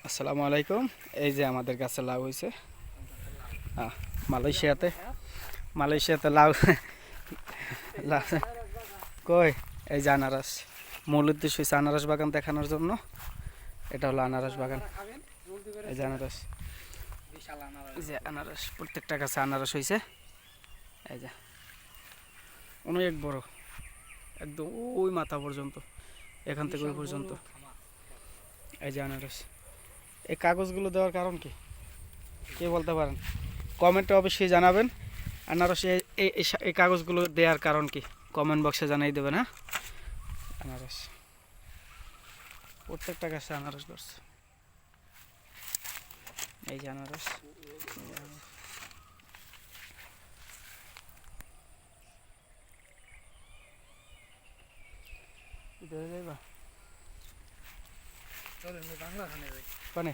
আসসালামু আলাইকুম। এই যে আমাদের গাছে লাউ হয়েছে মালয়েশিয়াতে লাউ লাউ কই এই যে আনারস। মূল উদ্দেশ্য হচ্ছে আনারস বাগান দেখানোর জন্য। এটা হলো আনারস বাগান। এই যে আনারস, প্রত্যেকটা গাছে আনারস হয়েছে। এই যে অনেক বড়, একদম ওই মাথা পর্যন্ত, এখান থেকে ওই পর্যন্ত। এই যে আনারস। এই কাগজগুলো দেওয়ার কারণ কি কে বলতে পারেন? কমেন্টে অবশ্যই জানাবেন। আনারসে এই কাগজগুলো দেওয়ার কারণ কি কমেন্ট বক্সে জানাই দেবেন। হ্যাঁ, আনারস প্রত্যেকটা গাছে আনারস ধরছে। এই যে আনারস, কোনে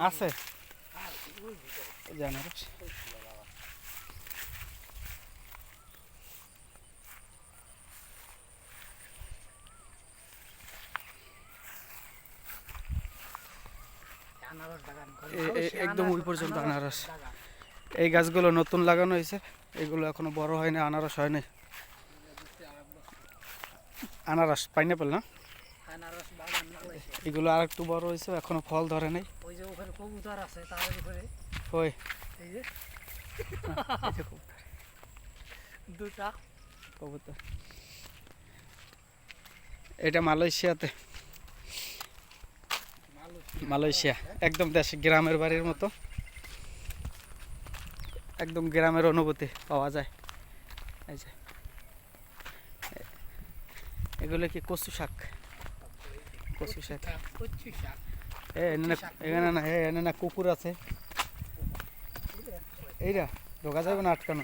আছে এই যে আনারস। একদম ওই পর্যন্ত আনারস। এই গাছগুলো নতুন লাগানো হয়েছে, এগুলো এখনো বড় হয় না, আনারস হয় নাই। আনারস পাইনাপেল না, এগুলো আর একটু বড় হয়েছে, এখনো ফল ধরে নাই। ওই দুটা কবুতর। এটা মালয়েশিয়া একদম দেশে গ্রামের বাড়ির মতো, একদম গ্রামের অনুভূতি পাওয়া যায়। এই যে এগুলো কি কচু শাক? এখানে না কুকুর আছে, এইটা ঢোকা যাবে না, আটকানো।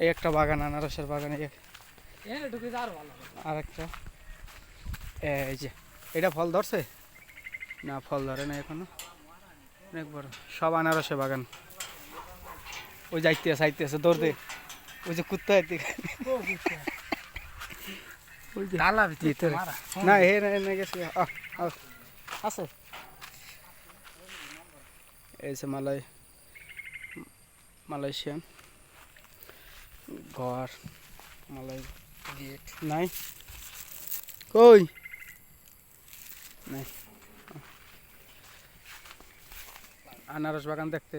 এই একটা বাগান, আনারসের বাগান। আর একটা এই যে, এটা ফল ধরছে না? ফল ধরে না এখনো, অনেক বড়। সব আনারসের বাগান। ওই যাইতে আছে দৌড় দে, ওই যে কুত্তা না গেছে আছে। এই যে মালয়েশিয়ান ঘর, নাই কই নাই। আনারস বাগান দেখতে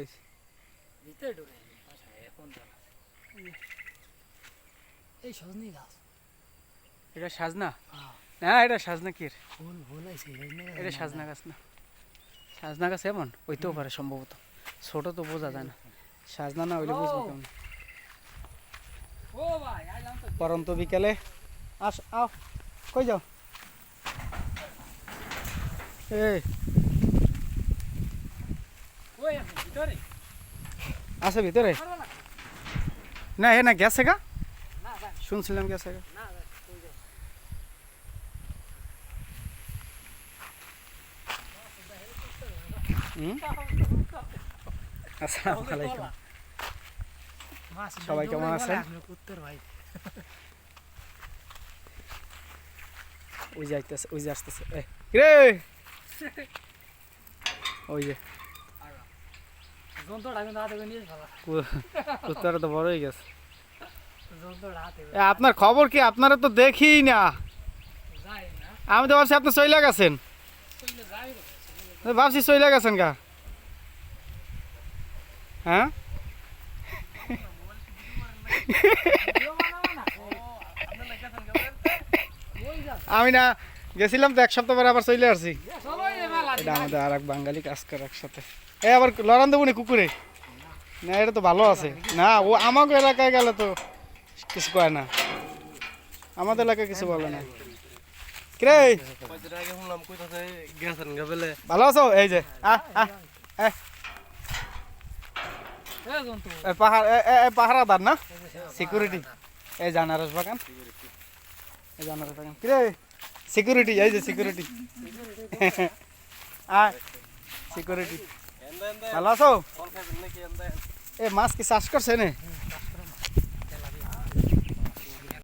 এটা সাজনা না, এটা সাজনা কি? এটা সাজনা গাছ না, সাজনা গাছ এমন হইতেও পারে সম্ভবত, ছোট তো বোঝা যায় না। সাজনা না হইলে বুঝবো কেমন। পরন্ত বিকেলে আও কই যাও? আছে ভিতরে না? না গেছে গা, শুনছিলাম গেছে গা। আসসালামু আলাইকুম, সবাই কেমন আছেন? ওই যে আইতেছে, ওই যে আসতেছে। রে ওই যে কুত্তারা তো বড় হয়ে গেছে। আপনার খবর কি? আপনারা তো দেখি না। আমি তো ভাবছি আপনি চইলা গেছেন, ভাবছি চইলা গেছেন গা। হ্যাঁ, আমি না গেছিলাম তো এক সপ্তাহ পরে, আবার চলে আসছি। এটা আমাদের আর এক বাঙালি কাজ করে একসাথে। আবার লড়ান দেবো নি কুকুরে না? এটা তো ভালো আছে না? ও আমাকে এলাকায় গেলে তো কিছু কয় না, আমাদের এলাকায় কিছু বলে না। কিরে ভালো আছো? এই যে পাহারাদার না, সিকিউরিটি। এই আনারস বাগান, কিরে সিকিউরিটি, এই যে সিকিউরিটি। সিকিউরিটি ভালো আছো? এ মাছ কি চাষ করছে নে?